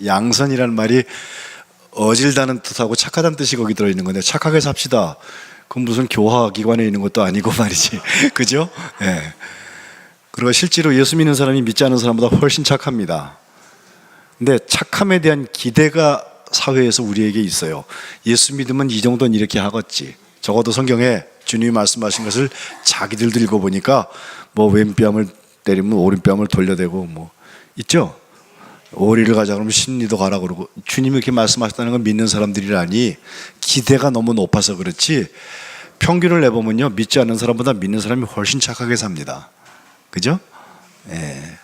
양선이라는 말이 어질다는 뜻하고 착하다는 뜻이 거기 들어있는 건데, 착하게 삽시다. 그건 무슨 교화기관에 있는 것도 아니고 말이지. 그죠? 예. 그리고 실제로 예수 믿는 사람이 믿지 않는 사람보다 훨씬 착합니다. 근데 착함에 대한 기대가 사회에서 우리에게 있어요. 예수 믿으면 이 정도는 이렇게 하겠지. 적어도 성경에 주님이 말씀하신 것을 자기들도 읽어보니까 뭐 왼뺨을 때리면 오른뺨을 돌려대고 뭐 있죠? 오리를 가자 그러면 신리도 가라 그러고, 주님이 이렇게 말씀하셨다는 건 믿는 사람들이라니 기대가 너무 높아서 그렇지, 평균을 내보면요, 믿지 않는 사람보다 믿는 사람이 훨씬 착하게 삽니다. 그죠? 예.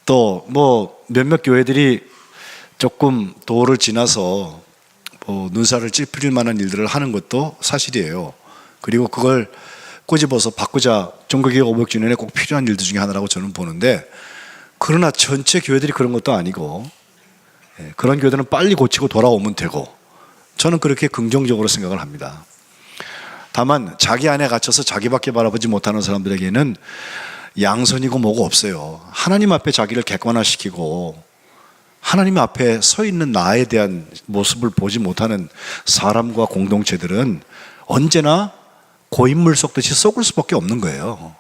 또 뭐 몇몇 교회들이 조금 도를 지나서 뭐 눈살을 찌푸릴 만한 일들을 하는 것도 사실이에요. 그리고 그걸 꼬집어서 바꾸자, 종교개혁 500주년에 꼭 필요한 일들 중에 하나라고 저는 보는데, 그러나 전체 교회들이 그런 것도 아니고, 그런 교회들은 빨리 고치고 돌아오면 되고, 저는 그렇게 긍정적으로 생각을 합니다. 다만 자기 안에 갇혀서 자기밖에 바라보지 못하는 사람들에게는 양선이고 뭐고 없어요. 하나님 앞에 자기를 객관화시키고 하나님 앞에 서 있는 나에 대한 모습을 보지 못하는 사람과 공동체들은 언제나 고인물 속듯이 썩을 수밖에 없는 거예요.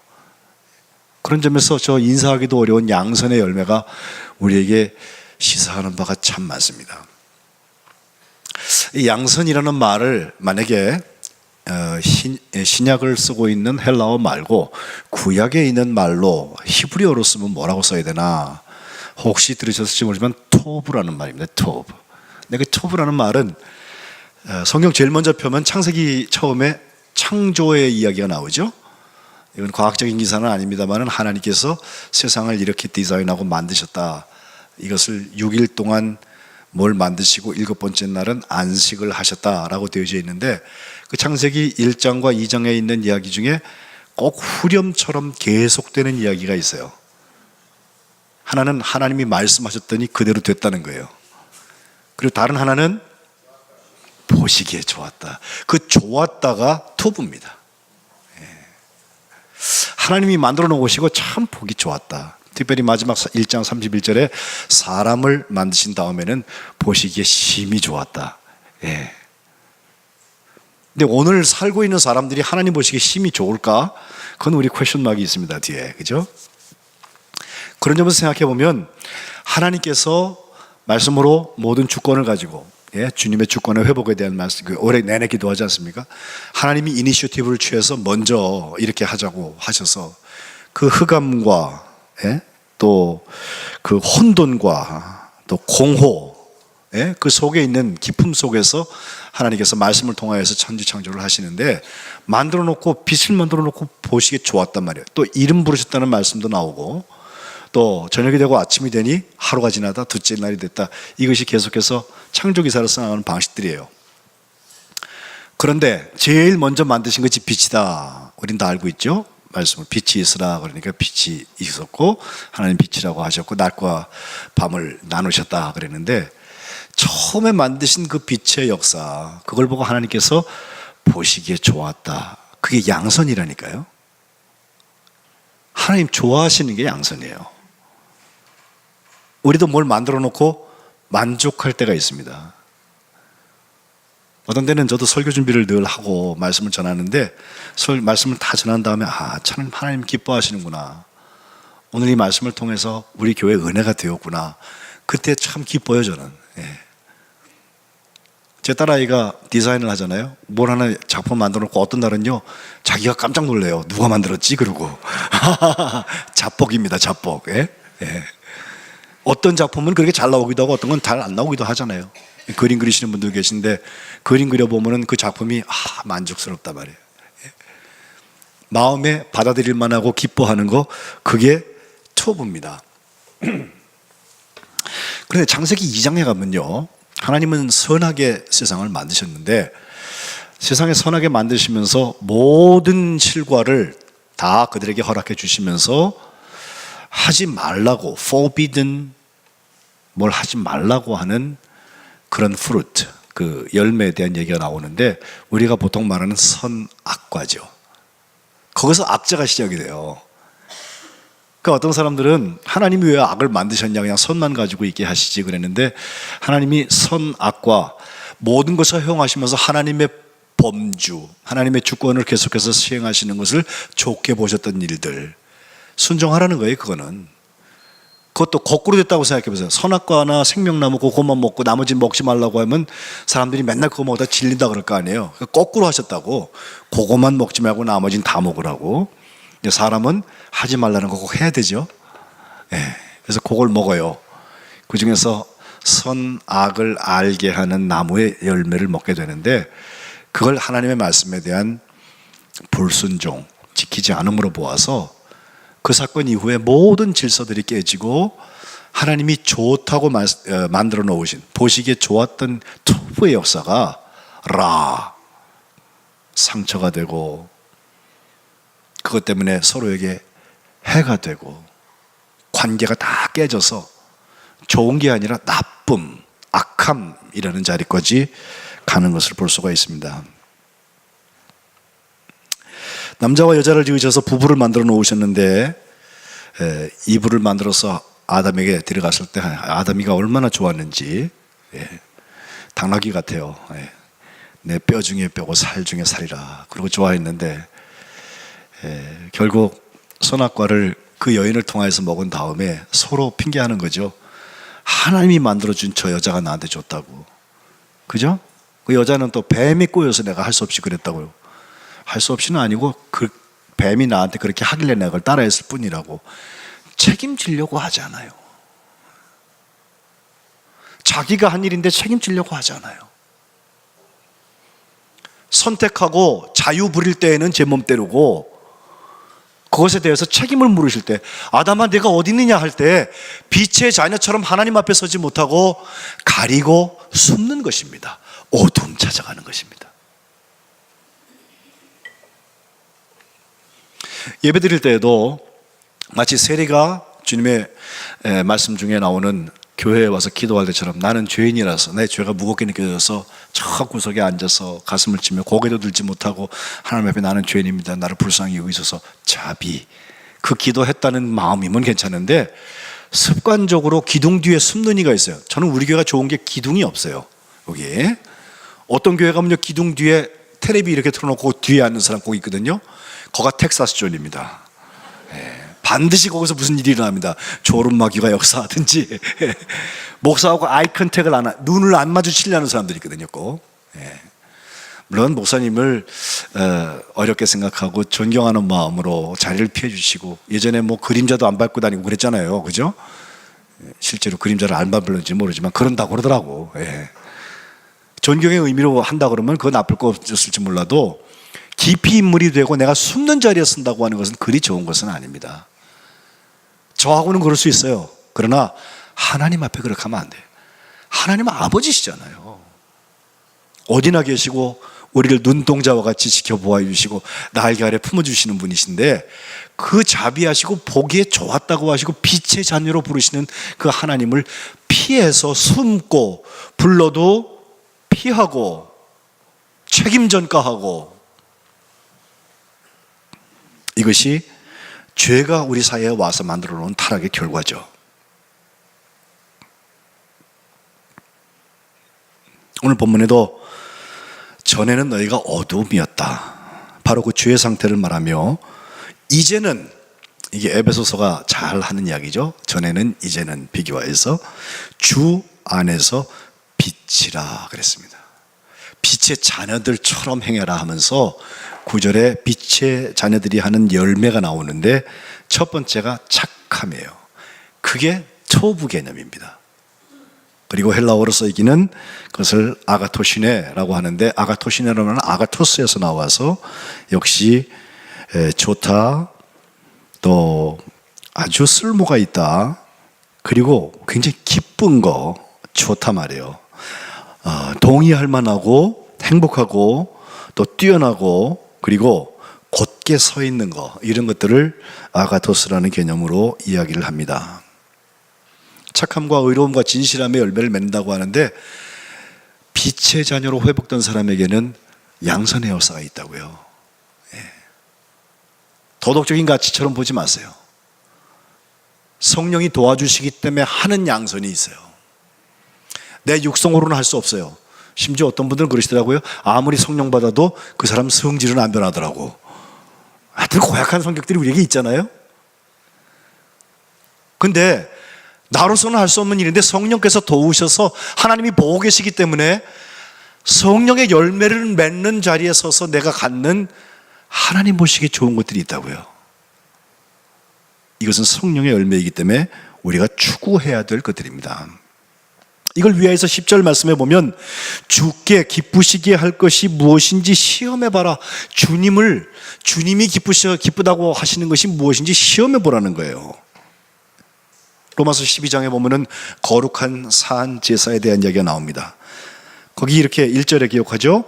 그런 점에서 저 인사하기도 어려운 양선의 열매가 우리에게 시사하는 바가 참 많습니다. 이 양선이라는 말을 만약에 신약을 쓰고 있는 헬라어 말고 구약에 있는 말로 히브리어로 쓰면 뭐라고 써야 되나, 혹시 들으셨을지 모르지만 토브라는 말입니다. 토브. 근데 그 토브라는 말은 성경 제일 먼저 펴면 창세기 처음에 창조의 이야기가 나오죠. 이건 과학적인 기사는 아닙니다만 하나님께서 세상을 이렇게 디자인하고 만드셨다. 이것을 6일 동안 뭘 만드시고 7번째 날은 안식을 하셨다라고 되어져 있는데, 그 창세기 1장과 2장에 있는 이야기 중에 꼭 후렴처럼 계속되는 이야기가 있어요. 하나는 하나님이 말씀하셨더니 그대로 됐다는 거예요. 그리고 다른 하나는 보시기에 좋았다. 그 좋았다가 토부입니다. 하나님이 만들어 놓으시고 참 보기 좋았다. 특별히 마지막 1장 31절에 사람을 만드신 다음에는 보시기에 심히 좋았다. 예. 근데 오늘 살고 있는 사람들이 하나님 보시기에 심히 좋을까? 그건 우리 퀘스천 마크가 있습니다, 뒤에. 그죠? 그런 점에서 생각해 보면 하나님께서 말씀으로 모든 주권을 가지고, 주님의 주권의 회복에 대한 말씀, 올해 내내 기도하지 않습니까? 하나님이 이니셔티브를 취해서 먼저 이렇게 하자고 하셔서 그 흑암과 또 그 혼돈과 또 공허, 그 속에 있는 깊음 속에서 하나님께서 말씀을 통하여서 천지창조를 하시는데, 만들어 놓고 빛을 만들어 놓고 보시기에 좋았단 말이에요. 또 이름 부르셨다는 말씀도 나오고, 또 저녁이 되고 아침이 되니 하루가 지나다 둘째 날이 됐다. 이것이 계속해서 창조 기사를 써나가는 방식들이에요. 그런데 제일 먼저 만드신 것이 빛이다. 우린 다 알고 있죠? 말씀을 빛이 있으라 그러니까 빛이 있었고, 하나님 빛이라고 하셨고 낮과 밤을 나누셨다 그랬는데, 처음에 만드신 그 빛의 역사, 그걸 보고 하나님께서 보시기에 좋았다. 그게 양선이라니까요. 하나님 좋아하시는 게 양선이에요. 우리도 뭘 만들어 놓고 만족할 때가 있습니다. 어떤 때는 저도 설교 준비를 늘 하고 말씀을 전하는데, 말씀을 다 전한 다음에 참 하나님 기뻐하시는구나, 오늘 이 말씀을 통해서 우리 교회 은혜가 되었구나, 그때 참 기뻐요 저는. 제 딸아이가 디자인을 하잖아요. 뭘 하나 작품 만들어 놓고 어떤 날은요 자기가 깜짝 놀래요. 누가 만들었지? 그러고 자뻑입니다. 자뻑. 어떤 작품은 그렇게 잘 나오기도 하고 어떤 건 잘 안 나오기도 하잖아요. 그림 그리시는 분들 계신데 그림 그려보면 그 작품이 만족스럽단 말이에요. 마음에 받아들일 만하고 기뻐하는 거, 그게 투브입니다. 그런데 창세기 2장에 가면요, 하나님은 선하게 세상을 만드셨는데, 세상에 선하게 만드시면서 모든 실과를 다 그들에게 허락해 주시면서 하지 말라고, forbidden, 뭘 하지 말라고 하는 그런 fruit, 그 열매에 대한 얘기가 나오는데, 우리가 보통 말하는 선악과죠. 거기서 악자가 시작이 돼요. 그러니까 어떤 사람들은 하나님이 왜 악을 만드셨냐, 그냥 선만 가지고 있게 하시지 그랬는데, 하나님이 선, 악과 모든 것을 허용하시면서 하나님의 범주, 하나님의 주권을 계속해서 시행하시는 것을 좋게 보셨던 일들, 순종하라는 거예요. 그거는 그것도 거꾸로 됐다고 생각해 보세요. 선악과나 생명나무 그것만 먹고 나머지 먹지 말라고 하면 사람들이 맨날 그거 먹다 질린다 그럴 거 아니에요. 거꾸로 하셨다고. 그것만 먹지 말고 나머지는 다 먹으라고. 사람은 하지 말라는 거 꼭 해야 되죠. 그래서 그걸 먹어요. 그 중에서 선악을 알게 하는 나무의 열매를 먹게 되는데, 그걸 하나님의 말씀에 대한 불순종, 지키지 않음으로 보아서 그 사건 이후에 모든 질서들이 깨지고 하나님이 좋다고 만들어 놓으신, 보시기에 좋았던 토부의 역사가 상처가 되고, 그것 때문에 서로에게 해가 되고, 관계가 다 깨져서 좋은 게 아니라 나쁨, 악함이라는 자리까지 가는 것을 볼 수가 있습니다. 남자와 여자를 지으셔서 부부를 만들어 놓으셨는데, 이불을 만들어서 아담에게 들어갔을 때 아담이가 얼마나 좋았는지, 당나귀 같아요. 내 뼈 중에 뼈고 살 중에 살이라 그러고 좋아했는데, 결국 선악과를 그 여인을 통해서 먹은 다음에 서로 핑계하는 거죠. 하나님이 만들어준 저 여자가 나한테 줬다고. 그죠? 그 여자는 또 뱀이 꼬여서 내가 할 수 없이 그랬다고요. 할 수 없이는 아니고, 그 뱀이 나한테 그렇게 하길래 내가 그걸 따라했을 뿐이라고. 책임지려고 하잖아요. 자기가 한 일인데 책임지려고 하잖아요. 선택하고 자유 부릴 때에는 제 맘대로고, 그것에 대해서 책임을 물으실 때, 아담아 내가 어디 있느냐 할 때 빛의 자녀처럼 하나님 앞에 서지 못하고 가리고 숨는 것입니다. 어둠 찾아가는 것입니다. 예배 드릴 때에도 마치 세리가 주님의 말씀 중에 나오는 교회에 와서 기도할 때처럼, 나는 죄인이라서 내 죄가 무겁게 느껴져서 저 구석에 앉아서 가슴을 치며 고개도 들지 못하고 하나님 앞에 나는 죄인입니다, 나를 불쌍히 여기소서, 자비, 그 기도했다는 마음이면 괜찮은데, 습관적으로 기둥 뒤에 숨는 이가 있어요. 저는 우리 교회가 좋은 게 기둥이 없어요. 여기에 어떤 교회 가면요, 기둥 뒤에 텔레비 이렇게 틀어놓고 뒤에 앉는 사람 꼭 있거든요. 거가 텍사스 존입니다. 반드시 거기서 무슨 일이 일어납니다. 졸음마귀가 역사하든지 목사하고 아이 컨택을 눈을 안 마주치려는 사람들이 있거든요. 꼭. 물론 목사님을 어렵게 생각하고 존경하는 마음으로 자리를 피해 주시고, 예전에 뭐 그림자도 안 밟고 다니고 그랬잖아요. 그죠? 실제로 그림자를 안 밟을는지 모르지만 그런다고 그러더라고. 존경의 의미로 한다 그러면 그건 나쁠 거 없었을지 몰라도, 깊이 인물이 되고 내가 숨는 자리에 쓴다고 하는 것은 그리 좋은 것은 아닙니다. 저하고는 그럴 수 있어요. 그러나 하나님 앞에 그렇게 하면 안 돼요. 하나님은 아버지시잖아요. 어디나 계시고 우리를 눈동자와 같이 지켜보아 주시고 날개 아래 품어주시는 분이신데, 그 자비하시고 보기에 좋았다고 하시고 빛의 자녀로 부르시는 그 하나님을 피해서 숨고, 불러도 피하고 책임 전가하고, 이것이 죄가 우리 사회에 와서 만들어 놓은 타락의 결과죠. 오늘 본문에도 전에는 너희가 어두움이었다, 바로 그 죄의 상태를 말하며, 이제는, 이게 에베소서가 잘 하는 이야기죠. 전에는, 이제는 비교화해서 주 안에서 빛이라 그랬습니다. 빛의 자녀들처럼 행해라 하면서 9절에 빛의 자녀들이 하는 열매가 나오는데, 첫 번째가 착함이에요. 그게 토부 개념입니다. 그리고 헬라어로 쓰이기는 그것을 아가토시네라고 하는데, 아가토시네라는 아가토스에서 나와서 역시 좋다, 또 아주 쓸모가 있다, 그리고 굉장히 기쁜 거, 좋다 말이에요. 동의할 만하고 행복하고 또 뛰어나고, 그리고 곧게 서 있는 거, 이런 것들을 아가토스라는 개념으로 이야기를 합니다. 착함과 의로움과 진실함의 열매를 맺는다고 하는데, 빛의 자녀로 회복된 사람에게는 양선의 역사가 있다고요. 도덕적인 가치처럼 보지 마세요. 성령이 도와주시기 때문에 하는 양선이 있어요. 내 육성으로는 할 수 없어요. 심지어 어떤 분들은 그러시더라고요. 아무리 성령 받아도 그 사람 성질은 안 변하더라고. 하여튼 고약한 성격들이 우리에게 있잖아요. 근데 나로서는 할 수 없는 일인데 성령께서 도우셔서 하나님이 보고 계시기 때문에 성령의 열매를 맺는 자리에 서서 내가 갖는 하나님 보시기에 좋은 것들이 있다고요. 이것은 성령의 열매이기 때문에 우리가 추구해야 될 것들입니다. 이걸 위하여서 10절 말씀에 보면 주께 기쁘시게 할 것이 무엇인지 시험해봐라. 주님이 기쁘다고 하시는 것이 무엇인지 시험해보라는 거예요. 로마서 12장에 보면은 거룩한 산 제사에 대한 이야기가 나옵니다. 거기 이렇게 1절에 기억하죠.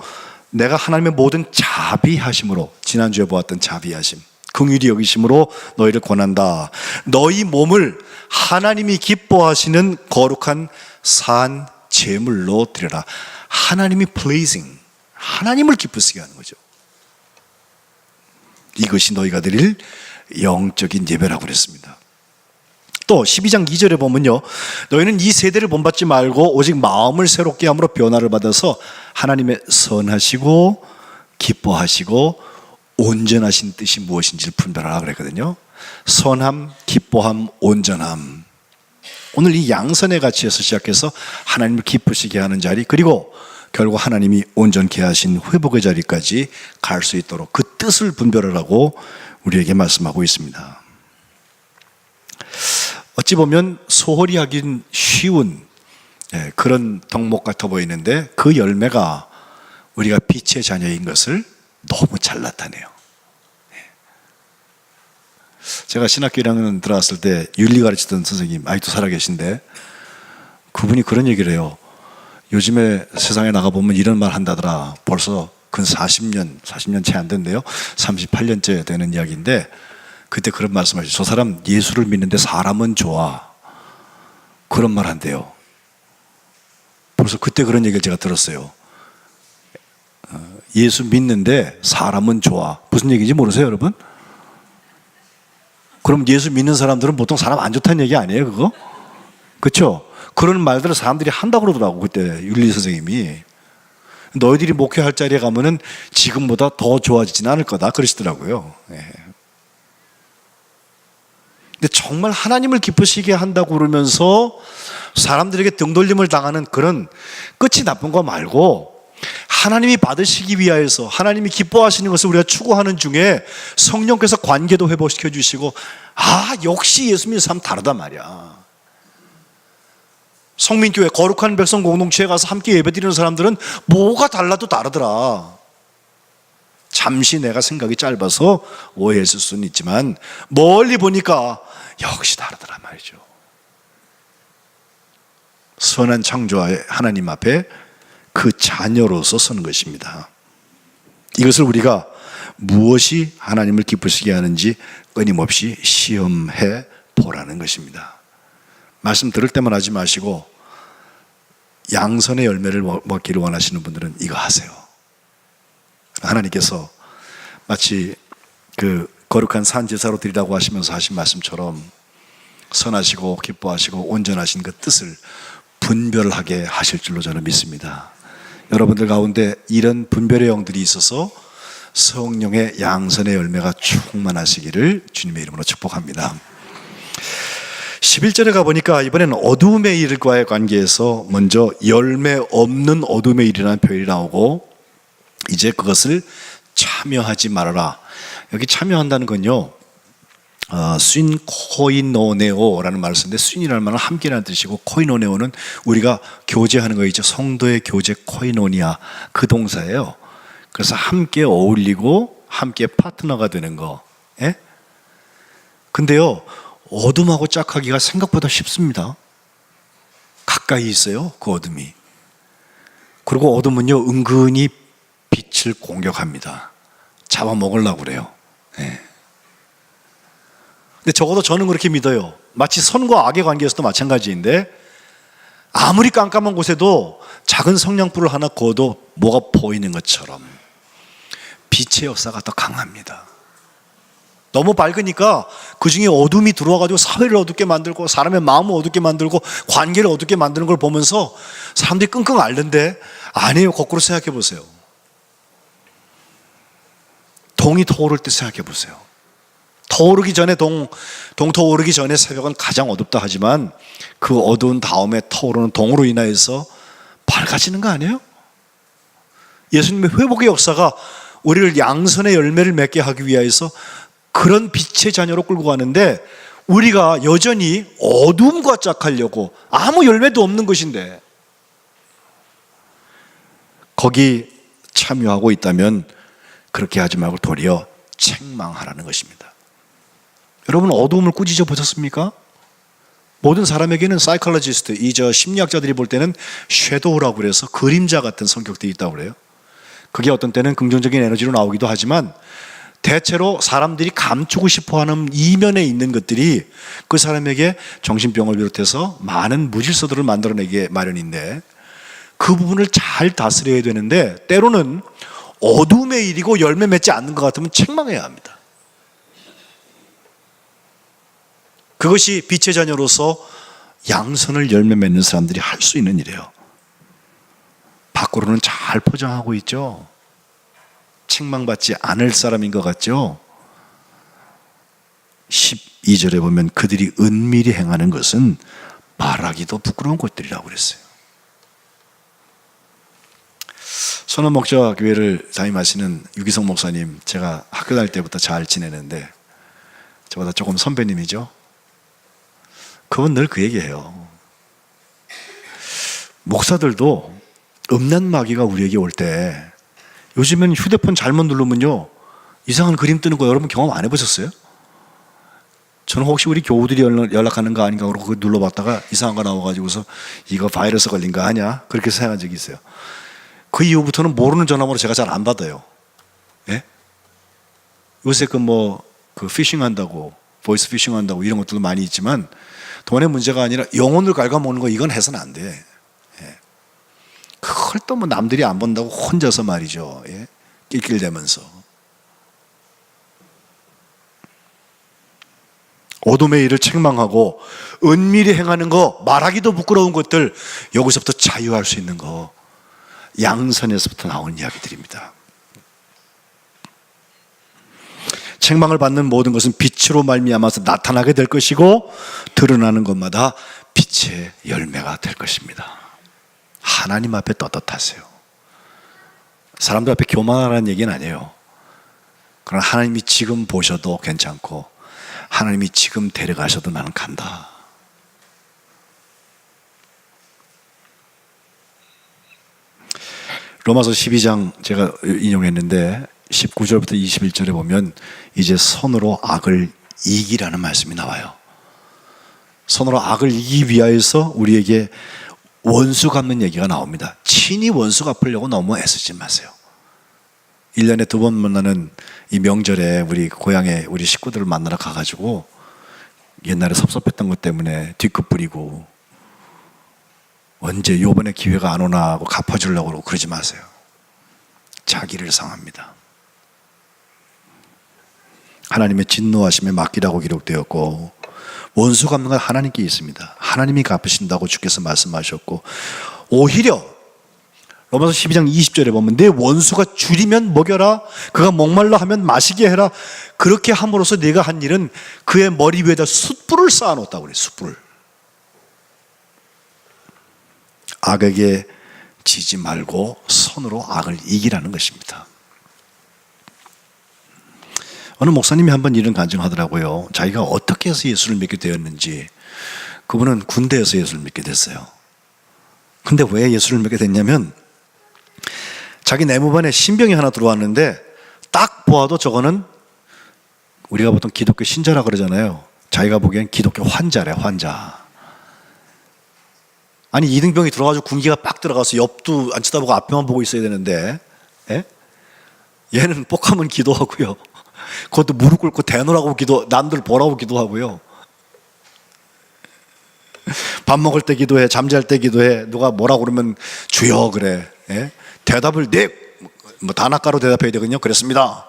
내가 하나님의 모든 자비하심으로, 지난주에 보았던 자비하심, 긍휼히 여기심으로 너희를 권한다. 너희 몸을 하나님이 기뻐하시는 거룩한 산 제물로 드려라. 하나님이 pleasing, 하나님을 기쁘시게 하는 거죠. 이것이 너희가 드릴 영적인 예배라고 그랬습니다. 또 12장 2절에 보면요, 너희는 이 세대를 본받지 말고 오직 마음을 새롭게 함으로 변화를 받아서 하나님의 선하시고 기뻐하시고 온전하신 뜻이 무엇인지를 분별하라 그랬거든요. 선함, 기뻐함, 온전함. 오늘 이 양선의 가치에서 시작해서 하나님을 기쁘시게 하는 자리, 그리고 결국 하나님이 온전케 하신 회복의 자리까지 갈 수 있도록 그 뜻을 분별하라고 우리에게 말씀하고 있습니다. 어찌 보면 소홀히 하긴 쉬운 그런 덕목 같아 보이는데 그 열매가 우리가 빛의 자녀인 것을 너무 잘 나타내요. 제가 신학교 1학년 들어왔을 때 윤리 가르치던 선생님 아직도 살아계신데 그분이 그런 얘기를 해요. 요즘에 세상에 나가보면 이런 말 한다더라. 벌써 근 40년 채 안 된대요. 38년째 되는 이야기인데 그때 그런 말씀하셨어요. 저 사람 예수를 믿는데 사람은 좋아. 그런 말 한대요. 벌써 그때 그런 얘기를 제가 들었어요. 예수 믿는데 사람은 좋아. 무슨 얘기인지 모르세요, 여러분? 그럼 예수 믿는 사람들은 보통 사람 안 좋다는 얘기 아니에요, 그거? 그렇죠? 그런 말들을 사람들이 한다고 그러더라고, 그때 윤리 선생님이. 너희들이 목회할 자리에 가면은 지금보다 더 좋아지지는 않을 거다 그러시더라고요. 근데 정말 하나님을 기쁘시게 한다고 그러면서 사람들에게 등돌림을 당하는 그런 끝이 나쁜 거 말고 하나님이 받으시기 위하여서 하나님이 기뻐하시는 것을 우리가 추구하는 중에 성령께서 관계도 회복시켜 주시고 역시 예수 믿는 사람 다르단 말이야. 성민교회 거룩한 백성 공동체에 가서 함께 예배드리는 사람들은 뭐가 달라도 다르더라. 잠시 내가 생각이 짧아서 오해했을 수는 있지만 멀리 보니까 역시 다르더란 말이죠. 선한 창조하의 하나님 앞에 그 자녀로서 서는 것입니다. 이것을 우리가 무엇이 하나님을 기쁘시게 하는지 끊임없이 시험해 보라는 것입니다. 말씀 들을 때만 하지 마시고 양선의 열매를 먹기를 원하시는 분들은 이거 하세요. 하나님께서 마치 그 거룩한 산제사로 드리라고 하시면서 하신 말씀처럼 선하시고 기뻐하시고 온전하신 그 뜻을 분별하게 하실 줄로 저는 믿습니다. 여러분들 가운데 이런 분별의 영들이 있어서 성령의 양선의 열매가 충만하시기를 주님의 이름으로 축복합니다. 11절에 가보니까 이번에는 어두움의 일과의 관계에서 먼저 열매 없는 어두움의 일이라는 표현이 나오고 이제 그것을 참여하지 말아라. 여기 참여한다는 건요, 스윈 코이노네오라는 말을 쓰는데 스윈이라는 말은 함께라는 뜻이고 코이노네오는 우리가 교제하는 거 있죠. 성도의 교제 코이노니아 그 동사예요. 그래서 함께 어울리고 함께 파트너가 되는 거. 근데요, 어둠하고 짝하기가 생각보다 쉽습니다. 가까이 있어요, 그 어둠이. 그리고 어둠은요, 은근히 빛을 공격합니다. 잡아먹으려고 그래요. 근데 적어도 저는 그렇게 믿어요. 마치 선과 악의 관계에서도 마찬가지인데 아무리 깜깜한 곳에도 작은 성냥불을 하나 꺼도 뭐가 보이는 것처럼 빛의 역사가 더 강합니다. 너무 밝으니까 그 중에 어둠이 들어와가지고 사회를 어둡게 만들고 사람의 마음을 어둡게 만들고 관계를 어둡게 만드는 걸 보면서 사람들이 끙끙 앓는데 아니에요. 거꾸로 생각해 보세요. 동이 터오를 때 생각해 보세요. 터오르기 전에 동 터오르기 전에 새벽은 가장 어둡다 하지만 그 어두운 다음에 터오르는 동으로 인하여서 밝아지는 거 아니에요? 예수님의 회복의 역사가 우리를 양선의 열매를 맺게 하기 위하여서 그런 빛의 자녀로 끌고 가는데 우리가 여전히 어둠과 짝하려고 아무 열매도 없는 것인데 거기 참여하고 있다면 그렇게 하지 말고 도리어 책망하라는 것입니다. 여러분 어두움을 꾸짖어 보셨습니까? 모든 사람에게는 사이콜로지스트, 심리학자들이 볼 때는 섀도우라고 그래서 그림자 같은 성격들이 있다고 그래요. 그게 어떤 때는 긍정적인 에너지로 나오기도 하지만 대체로 사람들이 감추고 싶어하는 이면에 있는 것들이 그 사람에게 정신병을 비롯해서 많은 무질서들을 만들어내기에 마련인데 그 부분을 잘 다스려야 되는데 때로는 어둠의 일이고 열매 맺지 않는 것 같으면 책망해야 합니다. 그것이 빛의 자녀로서 양선을 열매 맺는 사람들이 할 수 있는 일이에요. 밖으로는 잘 포장하고 있죠. 책망받지 않을 사람인 것 같죠. 12절에 보면 그들이 은밀히 행하는 것은 말하기도 부끄러운 것들이라고 그랬어요. 선원 목자 교회를 담임하시는 유기성 목사님, 제가 학교 다닐 때부터 잘 지내는데 저보다 조금 선배님이죠. 그건 늘 그 얘기해요. 목사들도 음란 마귀가 우리에게 올 때 요즘엔 휴대폰 잘못 누르면요 이상한 그림 뜨는 거 여러분 경험 안 해보셨어요? 저는 혹시 우리 교우들이 연락하는 거 아닌가 그러고 그거 눌러봤다가 이상한 거 나와가지고서 이거 바이러스 걸린 거 아니야? 그렇게 생각한 적이 있어요. 그 이후부터는 모르는 전화번호 제가 잘 안 받아요. 예? 요새 그 피싱 한다고 보이스 피싱 한다고 이런 것들도 많이 있지만 돈의 문제가 아니라 영혼을 갉아먹는 거 이건 해서는 안 돼. 예. 그걸 또 남들이 안 본다고 혼자서 말이죠. 예? 낄낄대면서. 어둠의 일을 책망하고 은밀히 행하는 거, 말하기도 부끄러운 것들, 여기서부터 자유할 수 있는 거, 양선에서부터 나오는 이야기들입니다. 책망을 받는 모든 것은 빛으로 말미암아서 나타나게 될 것이고 드러나는 것마다 빛의 열매가 될 것입니다. 하나님 앞에 떳떳하세요. 사람들 앞에 교만하라는 얘기는 아니에요. 그러나 하나님이 지금 보셔도 괜찮고 하나님이 지금 데려가셔도 나는 간다. 로마서 12장 제가 인용했는데 19절부터 21절에 보면 이제 선으로 악을 이기라는 말씀이 나와요. 선으로 악을 이기기 위하여서 우리에게 원수 갚는 얘기가 나옵니다. 친히 원수 갚으려고 너무 애쓰지 마세요. 1년에 2번 만나는 이 명절에 우리 고향에 우리 식구들을 만나러 가가지고 옛날에 섭섭했던 것 때문에 뒤끝 부리고 언제 요번에 기회가 안 오나 하고 갚아주려고 그러고 그러지 마세요. 자기를 상합니다. 하나님의 진노하심에 맡기라고 기록되었고 원수 갚는 건 하나님께 있습니다. 하나님이 갚으신다고 주께서 말씀하셨고 오히려 로마서 12장 20절에 보면 내 원수가 줄이면 먹여라 그가 목말라 하면 마시게 해라 그렇게 함으로써 네가 한 일은 그의 머리 위에다 숯불을 쌓아놓았다고 그래요. 숯불을. 악에게 지지 말고 선으로 악을 이기라는 것입니다. 어느 목사님이 한번 이런 간증하더라고요. 자기가 어떻게 해서 예수를 믿게 되었는지. 그분은 군대에서 예수를 믿게 됐어요. 근데 왜 예수를 믿게 됐냐면 자기 내무반에 신병이 하나 들어왔는데 딱 보아도 저거는 우리가 보통 기독교 신자라 그러잖아요. 자기가 보기엔 기독교 환자래, 환자. 아니 이등병이 들어가지고 군기가 빡 들어가서 옆도 안 쳐다보고 앞에만 보고 있어야 되는데 예? 얘는 뻑하면 기도하고요. 그것도 무릎 꿇고 대노라고 남들 보라고 기도하고요. 밥 먹을 때 기도해, 잠잘 때 기도해. 누가 뭐라고 그러면 주여 그래. 예? 대답을 네, 뭐 단아까로 대답해야 되거든요. 그랬습니다.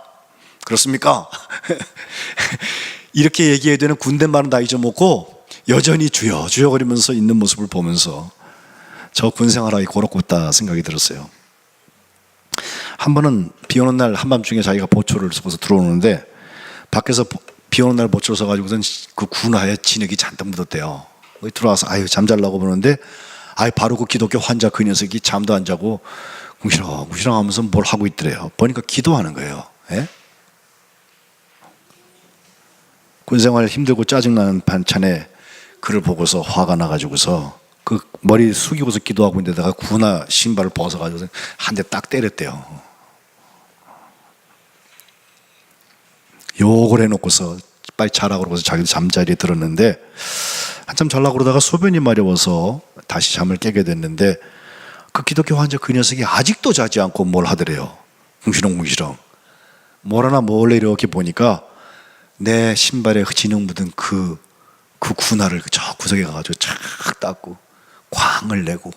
그렇습니까? 이렇게 얘기해야 되는 군대 말은 다 잊어먹고 여전히 주여 주여 거리면서 있는 모습을 보면서 저 군생활하기 고롭겠다 생각이 들었어요. 한 번은 비 오는 날 한밤중에 자기가 보초를 서서 들어오는데 밖에서 비 오는 날 보초를 서가지고선 그 군화에 진흙이 잔뜩 묻었대요. 들어와서 아유 잠잘라고 보는데 아유 바로 그 기독교 환자 그 녀석이 잠도 안 자고 궁시렁궁시렁 하면서 뭘 하고 있더래요. 보니까 기도하는 거예요. 예? 군생활 힘들고 짜증나는 반찬에 그를 보고서 화가 나가지고서 그 머리 숙이고서 기도하고 있는데다가 군화 신발을 벗어가지고 한 대 딱 때렸대요. 욕을 해놓고서 빨리 자라고 그러고서 자기도 잠자리에 들었는데 한참 자려고 그러다가 소변이 마려워서 다시 잠을 깨게 됐는데 그 기독교 환자 그 녀석이 아직도 자지 않고 뭘 하더래요. 궁시렁궁시렁 뭘 하나 몰래 이렇게 보니까 내 신발에 진흙 묻은 그 군화를 저 구석에 가가지고 착 닦고 광을 내고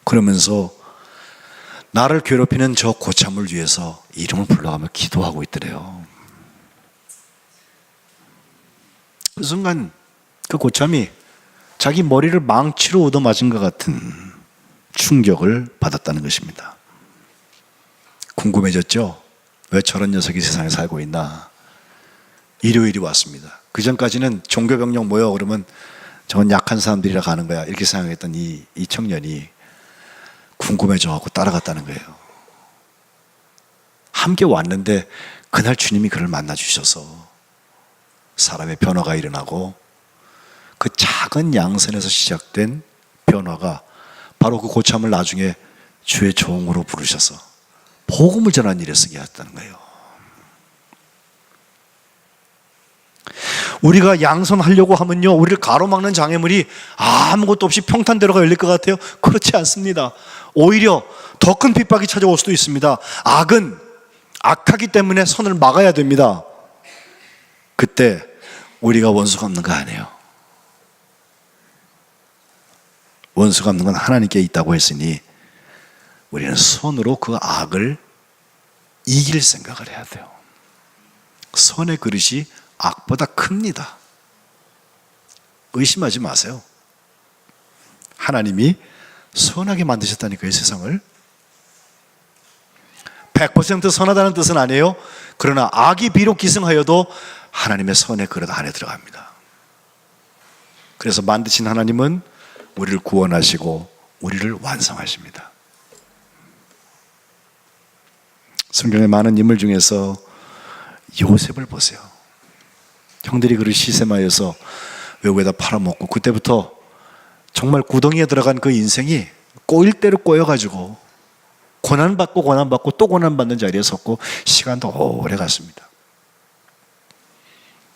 그러면서 나를 괴롭히는 저 고참을 위해서 이름을 불러가며 기도하고 있더래요. 그 순간 그 고참이 자기 머리를 망치로 얻어맞은 것 같은 충격을 받았다는 것입니다. 궁금해졌죠? 왜 저런 녀석이 세상에 살고 있나? 일요일이 왔습니다. 그 전까지는 종교병력 모여 그러면 저건 약한 사람들이라 가는 거야 이렇게 생각했던 이 청년이 궁금해져갖고 따라갔다는 거예요. 함께 왔는데 그날 주님이 그를 만나 주셔서 사람의 변화가 일어나고 그 작은 양선에서 시작된 변화가 바로 그 고참을 나중에 주의 종으로 부르셔서 복음을 전하는 일에 쓰게 하셨다는 거예요. 우리가 양선하려고 하면요 우리를 가로막는 장애물이 아무것도 없이 평탄대로가 열릴 것 같아요? 그렇지 않습니다. 오히려 더 큰 핍박이 찾아올 수도 있습니다. 악은 악하기 때문에 선을 막아야 됩니다. 그때 우리가 원수가 없는 거 아니에요. 원수가 없는 건 하나님께 있다고 했으니 우리는 선으로 그 악을 이길 생각을 해야 돼요. 선의 그릇이 악보다 큽니다. 의심하지 마세요. 하나님이 선하게 만드셨다니까요, 세상을. 100% 선하다는 뜻은 아니에요. 그러나 악이 비록 기승하여도 하나님의 선의 그릇 안에 들어갑니다. 그래서 만드신 하나님은 우리를 구원하시고 우리를 완성하십니다. 성경의 많은 인물 중에서 요셉을 보세요. 형들이 그를 시샘하여서 외국에다 팔아먹고 그때부터 정말 구덩이에 들어간 그 인생이 꼬일 대로 꼬여가지고 고난받고 또 고난받는 자리에 섰고 시간도 오래 갔습니다.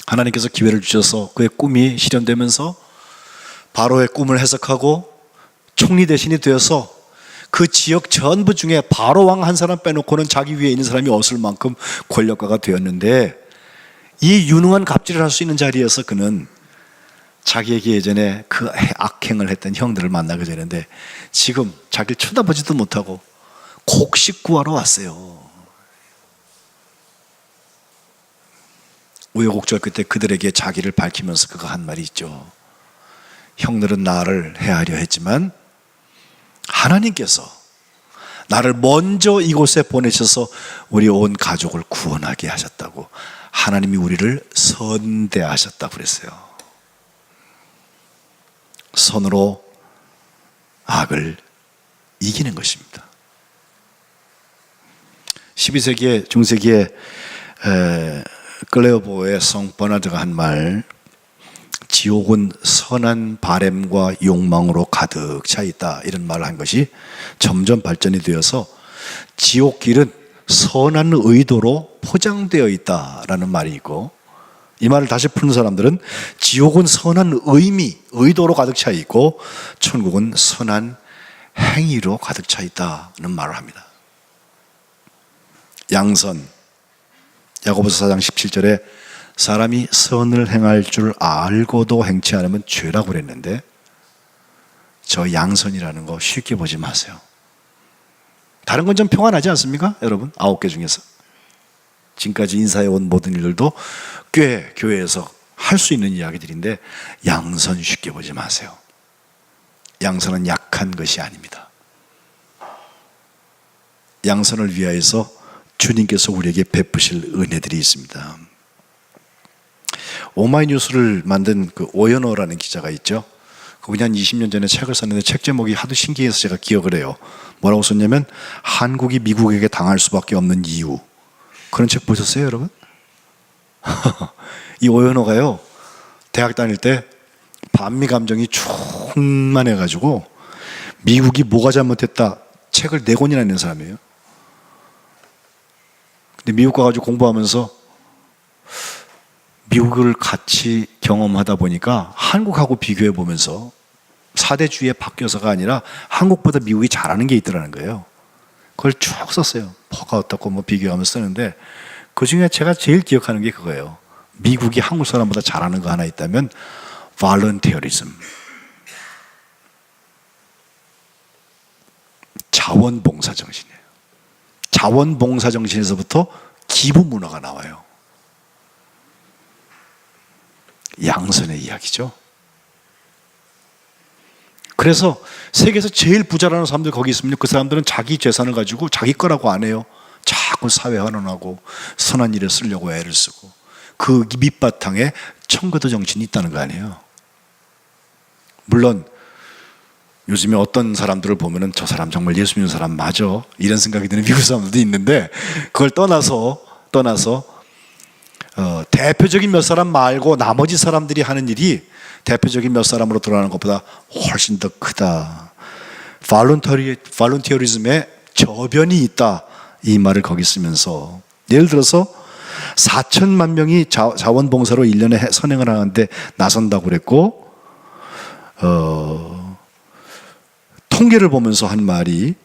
하나님께서 기회를 주셔서 그의 꿈이 실현되면서 바로의 꿈을 해석하고 총리 대신이 되어서 그 지역 전부 중에 바로 왕 한 사람 빼놓고는 자기 위에 있는 사람이 없을 만큼 권력가가 되었는데 이 유능한 갑질을 할 수 있는 자리에서 그는 자기에게 예전에 그 악행을 했던 형들을 만나게 되는데 지금 자기를 쳐다보지도 못하고 곡식 구하러 왔어요. 우여곡절 끝에 그들에게 자기를 밝히면서 그가 한 말이 있죠. 형들은 나를 해하려 했지만 하나님께서 나를 먼저 이곳에 보내셔서 우리 온 가족을 구원하게 하셨다고. 하나님이 우리를 선대하셨다고 그랬어요. 선으로 악을 이기는 것입니다. 12세기에 중세기에 클레오보의 성 버나드가 한 말, 지옥은 선한 바램과 욕망으로 가득 차 있다, 이런 말을 한 것이 점점 발전이 되어서 지옥길은 선한 의도로 포장되어 있다라는 말이 있고, 이 말을 다시 푸는 사람들은 지옥은 선한 의미, 의도로 가득 차 있고 천국은 선한 행위로 가득 차 있다는 말을 합니다. 양선, 야고보서 4장 17절에 사람이 선을 행할 줄 알고도 행치 않으면 죄라고 그랬는데, 저 양선이라는 거 쉽게 보지 마세요. 다른 건 좀 평안하지 않습니까? 여러분, 9개 중에서 지금까지 인사해온 모든 일들도 꽤 교회에서 할 수 있는 이야기들인데 양선 쉽게 보지 마세요. 양선은 약한 것이 아닙니다. 양선을 위하여서 주님께서 우리에게 베푸실 은혜들이 있습니다. 오마이뉴스를 만든 그 오연호라는 기자가 있죠. 그분이 한 20년 전에 책을 썼는데 책 제목이 하도 신기해서 제가 기억을 해요. 뭐라고 썼냐면 한국이 미국에게 당할 수밖에 없는 이유. 그런 책 보셨어요, 여러분? 이 오연호가요, 대학 다닐 때 반미 감정이 충만해가지고 미국이 뭐가 잘못했다 책을 4권이나 낸 사람이에요. 근데 미국 가가지고 공부하면서 미국을 같이 경험하다 보니까 한국하고 비교해 보면서 사대주의에 바뀌어서가 아니라 한국보다 미국이 잘하는 게 있더라는 거예요. 그걸 쭉 썼어요. 뭐가 어떻고 뭐 비교하면서 쓰는데 그 중에 제가 제일 기억하는 게 그거예요. 미국이 한국 사람보다 잘하는 거 하나 있다면 volunteerism, 자원봉사 정신이에요. 자원봉사 정신에서부터 기부 문화가 나와요. 양선의 이야기죠. 그래서 세계에서 제일 부자라는 사람들 거기 있으면 그 사람들은 자기 재산을 가지고 자기 거라고 안 해요. 자꾸 사회 환원하고 선한 일에 쓰려고 애를 쓰고 그 밑바탕에 청교도 정신이 있다는 거 아니에요. 물론 요즘에 어떤 사람들을 보면은 저 사람 정말 예수 믿는 사람 맞아 이런 생각이 드는 미국 사람들도 있는데 그걸 떠나서 대표적인 몇 사람 말고 나머지 사람들이 하는 일이 대표적인 몇 사람으로 드러나는 것보다 훨씬 더 크다. 발런티어리즘에 저변이 있다. 이 말을 거기 쓰면서 예를 들어서 4천만 명이 자원봉사로 1년에 선행을 하는데 나선다고 그랬고 통계를 보면서 한 말이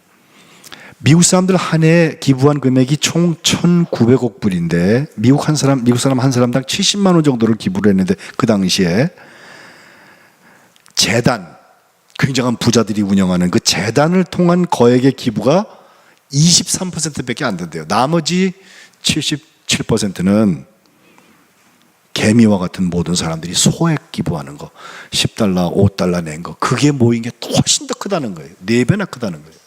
미국 사람들 한 해 기부한 금액이 총 1,900억 불인데 미국 사람 한 사람당 70만 원 정도를 기부를 했는데 그 당시에 재단, 굉장한 부자들이 운영하는 그 재단을 통한 거액의 기부가 23%밖에 안 된대요. 나머지 77%는 개미와 같은 모든 사람들이 소액 기부하는 거, 10달러, 5달러 낸 거, 그게 모인 게 훨씬 더 크다는 거예요. 4배나 크다는 거예요.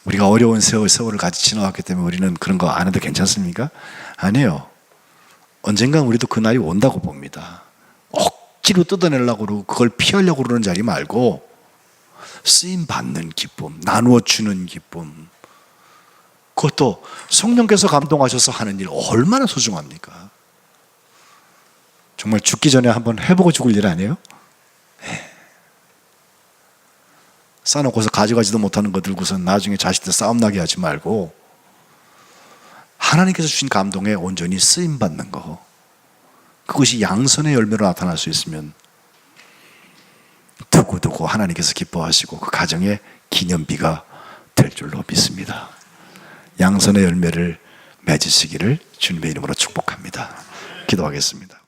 우리가 어려운 세월을 같이 지나왔기 때문에 우리는 그런 거 안 해도 괜찮습니까? 아니에요. 언젠간 우리도 그 날이 온다고 봅니다. 억지로 뜯어내려고 그러고 그걸 피하려고 그러는 자리 말고 쓰임 받는 기쁨, 나누어 주는 기쁨, 그것도 성령께서 감동하셔서 하는 일 얼마나 소중합니까? 정말 죽기 전에 한번 해보고 죽을 일 아니에요? 싸놓고서 가져가지도 못하는 거 들고서 나중에 자식들 싸움 나게 하지 말고 하나님께서 주신 감동에 온전히 쓰임받는 거, 그것이 양선의 열매로 나타날 수 있으면 두고두고 하나님께서 기뻐하시고 그 가정의 기념비가 될 줄로 믿습니다. 양선의 열매를 맺으시기를 주님의 이름으로 축복합니다. 기도하겠습니다.